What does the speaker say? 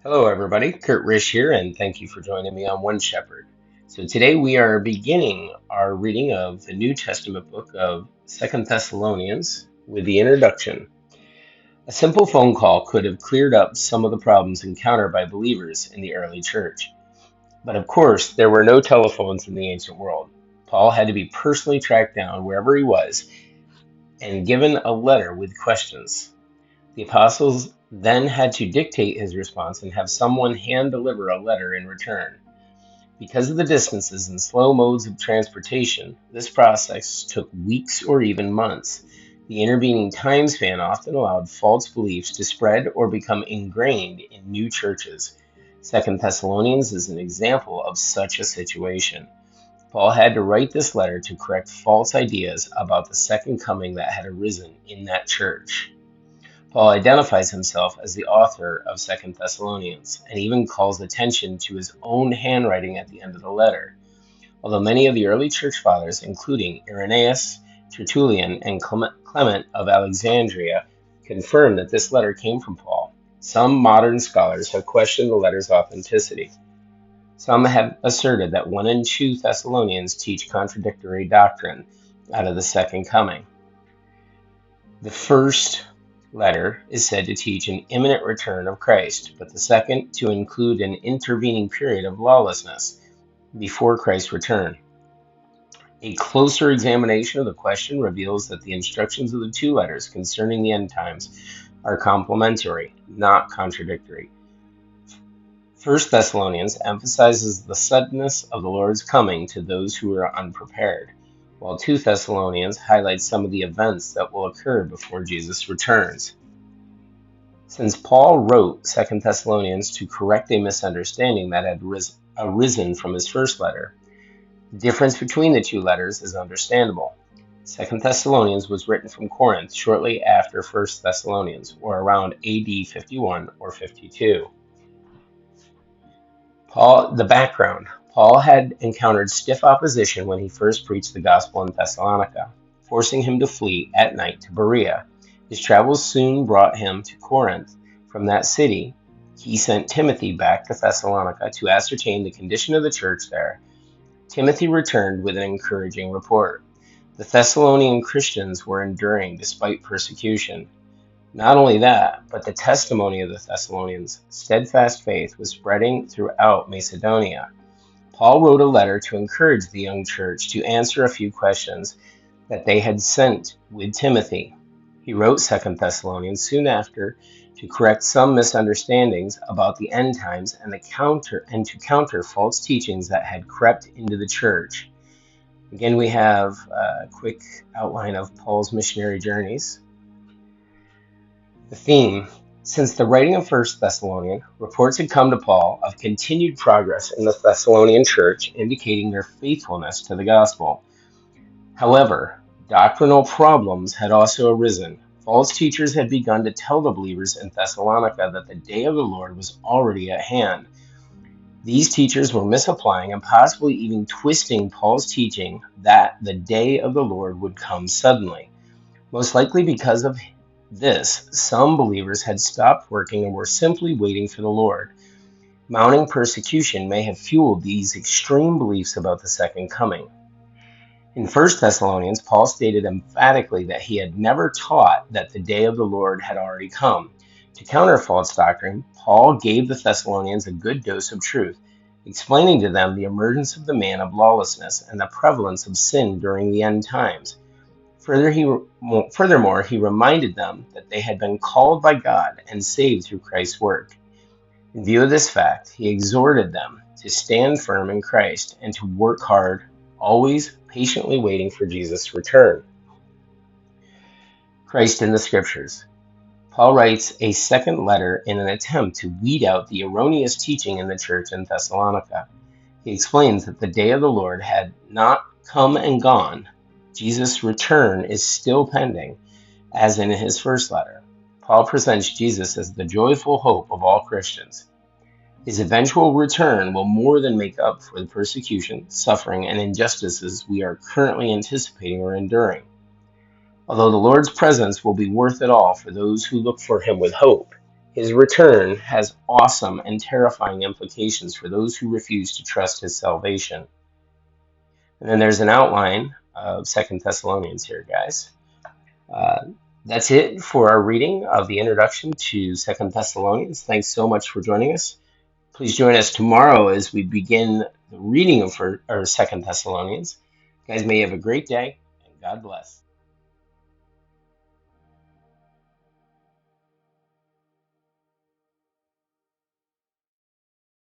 Hello, everybody. Kurt Risch here, and thank you for joining me on One Shepherd. So today we are beginning our reading of the New Testament book of Second Thessalonians with the introduction. A simple phone call could have cleared up some of the problems encountered by believers in the early church. But of course, there were no telephones in the ancient world. Paul had to be personally tracked down wherever he was and given a letter with questions. The apostles then had to dictate his response and have someone hand deliver a letter in return. Because of the distances and slow modes of transportation, this process took weeks or even months. The intervening time span often allowed false beliefs to spread or become ingrained in new churches. Second Thessalonians is an example of such a situation. Paul had to write this letter to correct false ideas about the second coming that had arisen in that church. Paul identifies himself as the author of Second Thessalonians and even calls attention to his own handwriting at the end of the letter. Although many of the early church fathers, including Irenaeus, Tertullian, and Clement of Alexandria, confirm that this letter came from Paul, some modern scholars have questioned the letter's authenticity. Some have asserted that 1 and 2 Thessalonians teach contradictory doctrine out of the second coming. The first letter is said to teach an imminent return of Christ, but the second to include an intervening period of lawlessness before Christ's return. A closer examination of the question reveals that the instructions of the two letters concerning the end times are complementary, not contradictory. 1 Thessalonians emphasizes the suddenness of the Lord's coming to those who are unprepared, while 2 Thessalonians highlights some of the events that will occur before Jesus returns. Since Paul wrote 2 Thessalonians to correct a misunderstanding that had arisen from his first letter, the difference between the two letters is understandable. 2 Thessalonians was written from Corinth shortly after 1 Thessalonians, or around AD 51 or 52. The background. Paul had encountered stiff opposition when he first preached the gospel in Thessalonica, forcing him to flee at night to Berea. His travels soon brought him to Corinth. From that city, he sent Timothy back to Thessalonica to ascertain the condition of the church there. Timothy returned with an encouraging report. The Thessalonian Christians were enduring despite persecution. Not only that, but the testimony of the Thessalonians' steadfast faith was spreading throughout Macedonia. Paul wrote a letter to encourage the young church to answer a few questions that they had sent with Timothy. He wrote 2 Thessalonians soon after to correct some misunderstandings about the end times and to counter false teachings that had crept into the church. Again, we have a quick outline of Paul's missionary journeys. The theme. Since the writing of 1 Thessalonians, reports had come to Paul of continued progress in the Thessalonian church, indicating their faithfulness to the gospel. However, doctrinal problems had also arisen. False teachers had begun to tell the believers in Thessalonica that the day of the Lord was already at hand. These teachers were misapplying and possibly even twisting Paul's teaching that the day of the Lord would come suddenly. Most likely because of this, some believers had stopped working and were simply waiting for the Lord. Mounting persecution may have fueled these extreme beliefs about the second coming. In 1 Thessalonians, Paul stated emphatically that he had never taught that the day of the Lord had already come. To counter false doctrine, Paul gave the Thessalonians a good dose of truth, explaining to them the emergence of the man of lawlessness and the prevalence of sin during the end times. Furthermore, he reminded them that they had been called by God and saved through Christ's work. In view of this fact, he exhorted them to stand firm in Christ and to work hard, always patiently waiting for Jesus' return. Christ in the Scriptures. Paul writes a second letter in an attempt to weed out the erroneous teaching in the church in Thessalonica. He explains that the day of the Lord had not come and gone. Jesus' return is still pending, as in his first letter. Paul presents Jesus as the joyful hope of all Christians. His eventual return will more than make up for the persecution, suffering, and injustices we are currently anticipating or enduring. Although the Lord's presence will be worth it all for those who look for him with hope, His return has awesome and terrifying implications for those who refuse to trust his salvation. And then there's an outline of Second Thessalonians here, guys. Uh, that's it for our reading of the introduction to Second Thessalonians. Thanks so much for joining us. Please join us tomorrow as we begin the reading of Second Thessalonians. You guys may have a great day, and God bless.